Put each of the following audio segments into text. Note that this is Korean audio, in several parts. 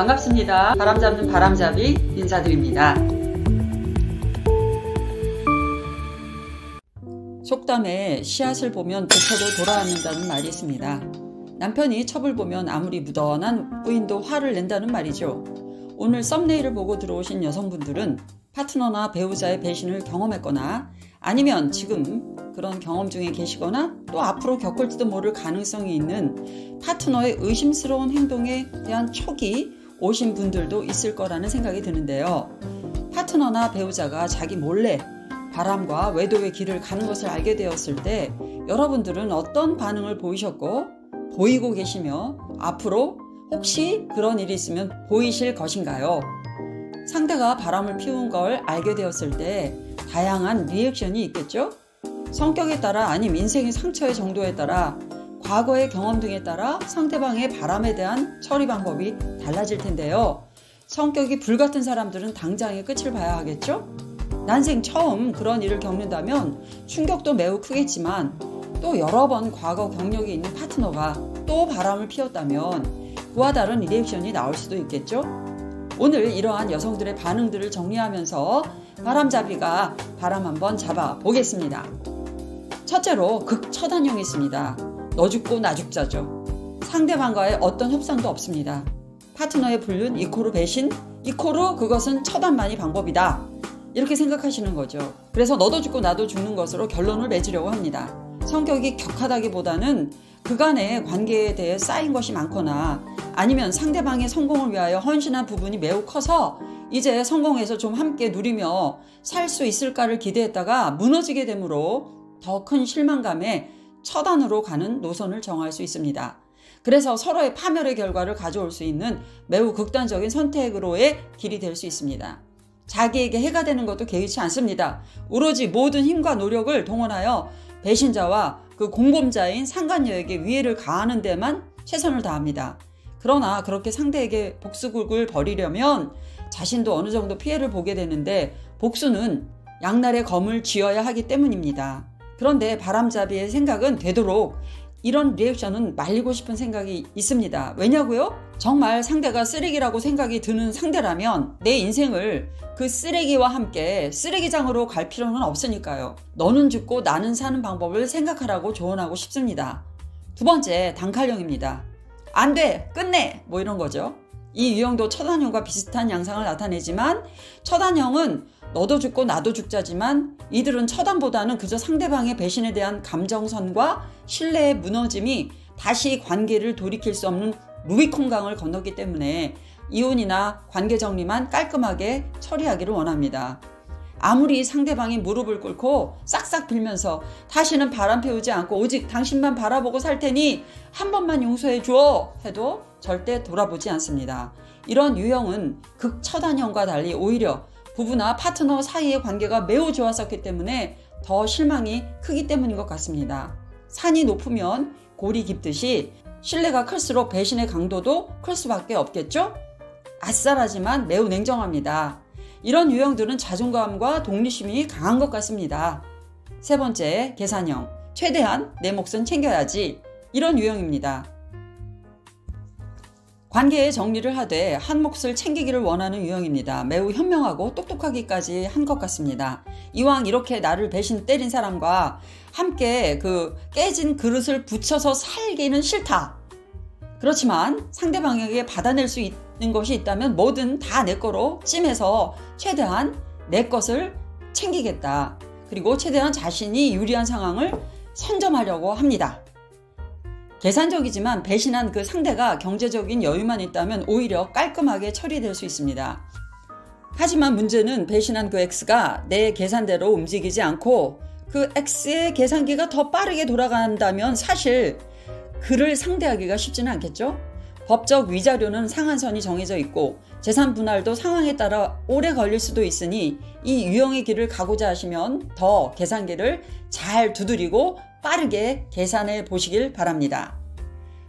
반갑습니다. 바람 잡는 바람잡이 인사드립니다. 속담에 씨앗을 보면 부패도 돌아앉는다는 말이 있습니다. 남편이 첩을 보면 아무리 무던한 부인도 화를 낸다는 말이죠. 오늘 썸네일을 보고 들어오신 여성분들은 파트너나 배우자의 배신을 경험했거나 아니면 지금 그런 경험 중에 계시거나 또 앞으로 겪을지도 모를 가능성이 있는 파트너의 의심스러운 행동에 대한 촉이 오신 분들도 있을 거라는 생각이 드는데요. 파트너나 배우자가 자기 몰래 바람과 외도의 길을 가는 것을 알게 되었을 때 여러분들은 어떤 반응을 보이셨고 보이고 계시며 앞으로 혹시 그런 일이 있으면 보이실 것인가요? 상대가 바람을 피운 걸 알게 되었을 때 다양한 리액션이 있겠죠? 성격에 따라 아니면 인생의 상처의 정도에 따라 과거의 경험 등에 따라 상대방의 바람에 대한 처리 방법이 달라질 텐데요. 성격이 불같은 사람들은 당장의 끝을 봐야 하겠죠? 난생 처음 그런 일을 겪는다면 충격도 매우 크겠지만 또 여러 번 과거 경력이 있는 파트너가 또 바람을 피웠다면 그와 다른 리액션이 나올 수도 있겠죠? 오늘 이러한 여성들의 반응들을 정리하면서 바람잡이가 바람 한번 잡아 보겠습니다. 첫째로 극처단형이 있습니다. 너 죽고 나 죽자죠. 상대방과의 어떤 협상도 없습니다. 파트너의 불륜 이코르 배신 이코르 그것은 처단만이 방법이다. 이렇게 생각하시는 거죠. 그래서 너도 죽고 나도 죽는 것으로 결론을 맺으려고 합니다. 성격이 격하다기보다는 그간의 관계에 대해 쌓인 것이 많거나 아니면 상대방의 성공을 위하여 헌신한 부분이 매우 커서 이제 성공해서 좀 함께 누리며 살 수 있을까를 기대했다가 무너지게 되므로 더 큰 실망감에 처단으로 가는 노선을 정할 수 있습니다. 그래서 서로의 파멸의 결과를 가져올 수 있는 매우 극단적인 선택으로의 길이 될 수 있습니다. 자기에게 해가 되는 것도 개의치 않습니다. 오로지 모든 힘과 노력을 동원하여 배신자와 그 공범자인 상간녀에게 위해를 가하는 데만 최선을 다합니다. 그러나 그렇게 상대에게 복수극을 벌이려면 자신도 어느 정도 피해를 보게 되는데 복수는 양날의 검을 쥐어야 하기 때문입니다. 그런데 바람잡이의 생각은 되도록 이런 리액션은 말리고 싶은 생각이 있습니다. 왜냐고요? 정말 상대가 쓰레기라고 생각이 드는 상대라면 내 인생을 그 쓰레기와 함께 쓰레기장으로 갈 필요는 없으니까요. 너는 죽고 나는 사는 방법을 생각하라고 조언하고 싶습니다. 두 번째, 단칼령입니다. 안 돼! 끝내! 뭐 이런 거죠. 이 유형도 처단형과 비슷한 양상을 나타내지만 처단형은 너도 죽고 나도 죽자지만 이들은 처단보다는 그저 상대방의 배신에 대한 감정선과 신뢰의 무너짐이 다시 관계를 돌이킬 수 없는 루비콘강을 건넜기 때문에 이혼이나 관계 정리만 깔끔하게 처리하기를 원합니다. 아무리 상대방이 무릎을 꿇고 싹싹 빌면서 다시는 바람 피우지 않고 오직 당신만 바라보고 살 테니 한 번만 용서해 줘 해도 절대 돌아보지 않습니다. 이런 유형은 극처단형과 달리 오히려 부부나 파트너 사이의 관계가 매우 좋았었기 때문에 더 실망이 크기 때문인 것 같습니다. 산이 높으면 골이 깊듯이 신뢰가 클수록 배신의 강도도 클 수밖에 없겠죠? 아싸라지만 매우 냉정합니다. 이런 유형들은 자존감과 독립심이 강한 것 같습니다. 세 번째, 계산형. 최대한 내 몫은 챙겨야지. 이런 유형입니다. 관계의 정리를 하되 한 몫을 챙기기를 원하는 유형입니다. 매우 현명하고 똑똑하기까지 한 것 같습니다. 이왕 이렇게 나를 배신 때린 사람과 함께 그 깨진 그릇을 붙여서 살기는 싫다. 그렇지만 상대방에게 받아낼 수 있는 것이 있다면 뭐든 다 내 거로 찜해서 최대한 내 것을 챙기겠다. 그리고 최대한 자신이 유리한 상황을 선점하려고 합니다. 계산적이지만 배신한 그 상대가 경제적인 여유만 있다면 오히려 깔끔하게 처리될 수 있습니다. 하지만 문제는 배신한 그 X가 내 계산대로 움직이지 않고 그 X의 계산기가 더 빠르게 돌아간다면 사실 그를 상대하기가 쉽지는 않겠죠? 법적 위자료는 상한선이 정해져 있고 재산 분할도 상황에 따라 오래 걸릴 수도 있으니 이 유형의 길을 가고자 하시면 더 계산기를 잘 두드리고 빠르게 계산해 보시길 바랍니다.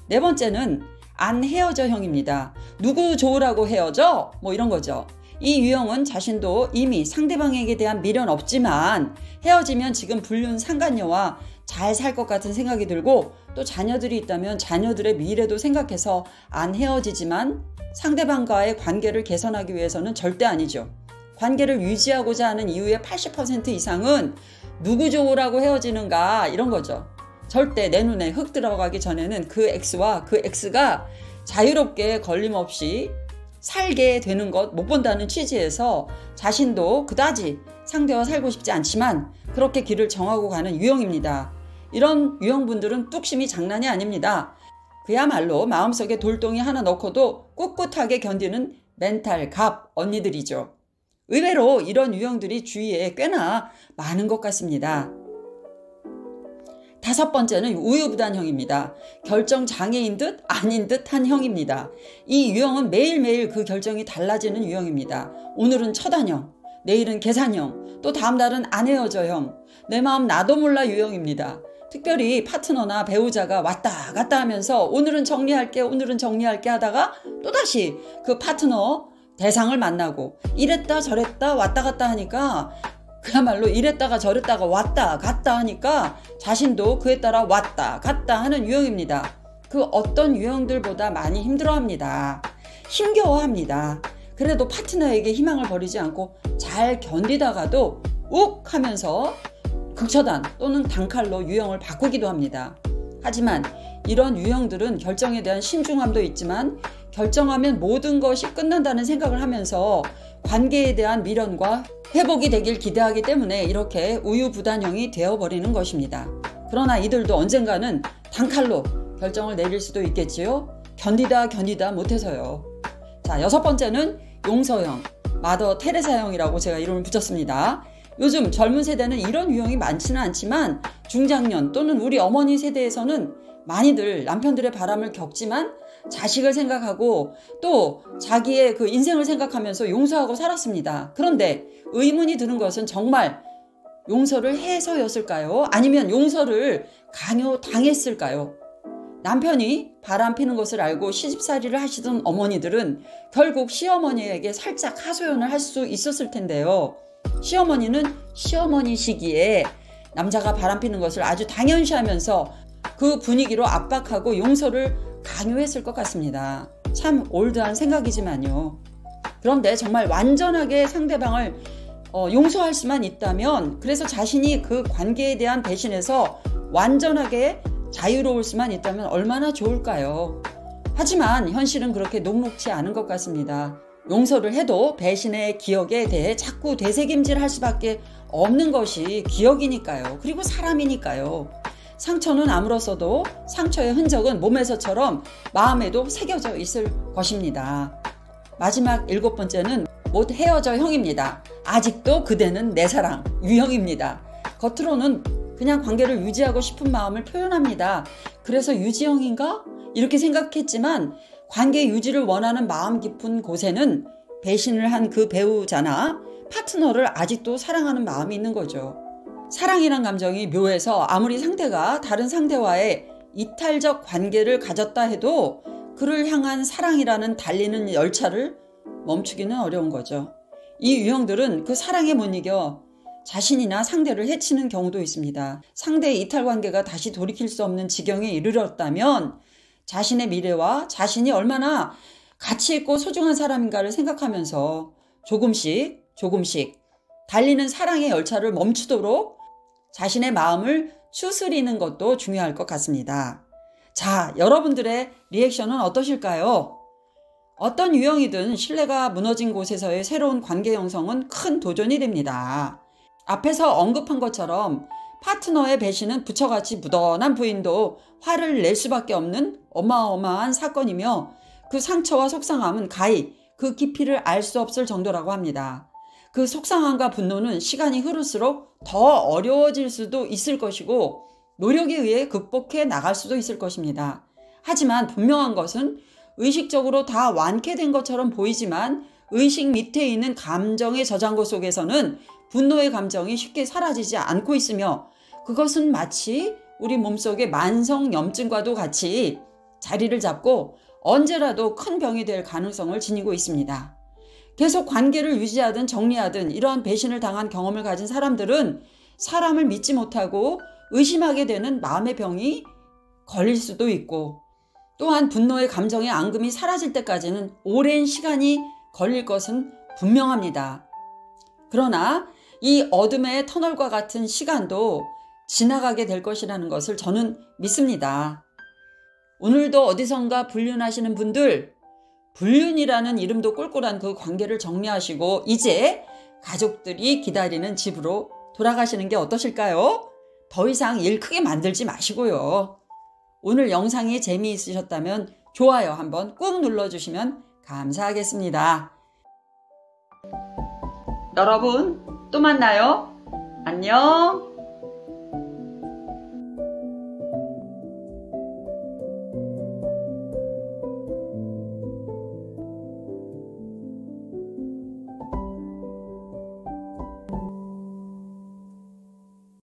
네 번째는 안 헤어져형입니다. 누구 좋으라고 헤어져? 뭐 이런 거죠. 이 유형은 자신도 이미 상대방에게 대한 미련 없지만 헤어지면 지금 불륜 상간녀와 잘 살 것 같은 생각이 들고 또 자녀들이 있다면 자녀들의 미래도 생각해서 안 헤어지지만 상대방과의 관계를 개선하기 위해서는 절대 아니죠. 관계를 유지하고자 하는 이유의 80% 이상은 누구 좋으라고 헤어지는가 이런 거죠. 절대 내 눈에 흙 들어가기 전에는 그 X와 그 X가 자유롭게 걸림없이 살게 되는 것 못 본다는 취지에서 자신도 그다지 상대와 살고 싶지 않지만 그렇게 길을 정하고 가는 유형입니다. 이런 유형분들은 뚝심이 장난이 아닙니다. 그야말로 마음속에 돌덩이 하나 넣고도 꿋꿋하게 견디는 멘탈 갑 언니들이죠. 의외로 이런 유형들이 주위에 꽤나 많은 것 같습니다. 5번째는 우유부단형입니다. 결정장애인 듯 아닌 듯한 형입니다. 이 유형은 매일매일 그 결정이 달라지는 유형입니다. 오늘은 처단형, 내일은 계산형, 또 다음 날은 안 헤어져형, 내 마음 나도 몰라 유형입니다. 특별히 파트너나 배우자가 왔다 갔다 하면서 오늘은 정리할게 하다가 또다시 그 파트너 대상을 만나고 이랬다 저랬다 왔다 갔다 하니까 그야말로 이랬다가 저랬다가 왔다 갔다 하니까 자신도 그에 따라 왔다 갔다 하는 유형입니다. 그 어떤 유형들보다 많이 힘들어합니다. 힘겨워합니다. 그래도 파트너에게 희망을 버리지 않고 잘 견디다가도 욱 하면서 극처단 또는 단칼로 유형을 바꾸기도 합니다. 하지만 이런 유형들은 결정에 대한 신중함도 있지만 결정하면 모든 것이 끝난다는 생각을 하면서 관계에 대한 미련과 회복이 되길 기대하기 때문에 이렇게 우유부단형이 되어버리는 것입니다. 그러나 이들도 언젠가는 단칼로 결정을 내릴 수도 있겠지요. 견디다 못해서요. 자, 6번째는 용서형, 마더 테레사형이라고 제가 이름을 붙였습니다. 요즘 젊은 세대는 이런 유형이 많지는 않지만 중장년 또는 우리 어머니 세대에서는 많이들 남편들의 바람을 겪지만 자식을 생각하고 또 자기의 그 인생을 생각하면서 용서하고 살았습니다. 그런데 의문이 드는 것은 정말 용서를 해서였을까요? 아니면 용서를 강요당했을까요? 남편이 바람 피는 것을 알고 시집살이를 하시던 어머니들은 결국 시어머니에게 살짝 하소연을 할 수 있었을 텐데요. 시어머니는 시어머니시기에 남자가 바람 피는 것을 아주 당연시하면서 그 분위기로 압박하고 용서를 강요했을 것 같습니다. 참 올드한 생각이지만요. 그런데 정말 완전하게 상대방을 용서할 수만 있다면, 그래서 자신이 그 관계에 대한 배신에서 완전하게 자유로울 수만 있다면 얼마나 좋을까요? 하지만 현실은 그렇게 녹록지 않은 것 같습니다. 용서를 해도 배신의 기억에 대해 자꾸 되새김질할 수밖에 없는 것이 기억이니까요. 그리고 사람이니까요. 상처는 아물었어도 상처의 흔적은 몸에서처럼 마음에도 새겨져 있을 것입니다. 마지막 7번째는 못 헤어져 형입니다. 아직도 그대는 내 사랑 유형입니다. 겉으로는 그냥 관계를 유지하고 싶은 마음을 표현합니다. 그래서 유지형인가? 이렇게 생각했지만 관계 유지를 원하는 마음 깊은 곳에는 배신을 한 그 배우자나 파트너를 아직도 사랑하는 마음이 있는 거죠. 사랑이란 감정이 묘해서 아무리 상대가 다른 상대와의 이탈적 관계를 가졌다 해도 그를 향한 사랑이라는 달리는 열차를 멈추기는 어려운 거죠. 이 유형들은 그 사랑에 못 이겨 자신이나 상대를 해치는 경우도 있습니다. 상대의 이탈 관계가 다시 돌이킬 수 없는 지경에 이르렀다면 자신의 미래와 자신이 얼마나 가치 있고 소중한 사람인가를 생각하면서 조금씩 달리는 사랑의 열차를 멈추도록 자신의 마음을 추스리는 것도 중요할 것 같습니다. 자, 여러분들의 리액션은 어떠실까요? 어떤 유형이든 신뢰가 무너진 곳에서의 새로운 관계 형성은 큰 도전이 됩니다. 앞에서 언급한 것처럼 파트너의 배신은 부처같이 묻어난 부인도 화를 낼 수밖에 없는 어마어마한 사건이며 그 상처와 속상함은 가히 그 깊이를 알 수 없을 정도라고 합니다. 그 속상함과 분노는 시간이 흐를수록 더 어려워질 수도 있을 것이고 노력에 의해 극복해 나갈 수도 있을 것입니다. 하지만 분명한 것은 의식적으로 다 완쾌된 것처럼 보이지만 의식 밑에 있는 감정의 저장고 속에서는 분노의 감정이 쉽게 사라지지 않고 있으며 그것은 마치 우리 몸속의 만성염증과도 같이 자리를 잡고 언제라도 큰 병이 될 가능성을 지니고 있습니다. 계속 관계를 유지하든 정리하든 이러한 배신을 당한 경험을 가진 사람들은 사람을 믿지 못하고 의심하게 되는 마음의 병이 걸릴 수도 있고 또한 분노의 감정의 앙금이 사라질 때까지는 오랜 시간이 걸릴 것은 분명합니다. 그러나 이 어둠의 터널과 같은 시간도 지나가게 될 것이라는 것을 저는 믿습니다. 오늘도 어디선가 불륜하시는 분들, 불륜이라는 이름도 꿀꿀한 그 관계를 정리하시고 이제 가족들이 기다리는 집으로 돌아가시는 게 어떠실까요? 더 이상 일 크게 만들지 마시고요. 오늘 영상이 재미있으셨다면 좋아요 한번 꾹 눌러주시면 감사하겠습니다. 여러분 또 만나요. 안녕.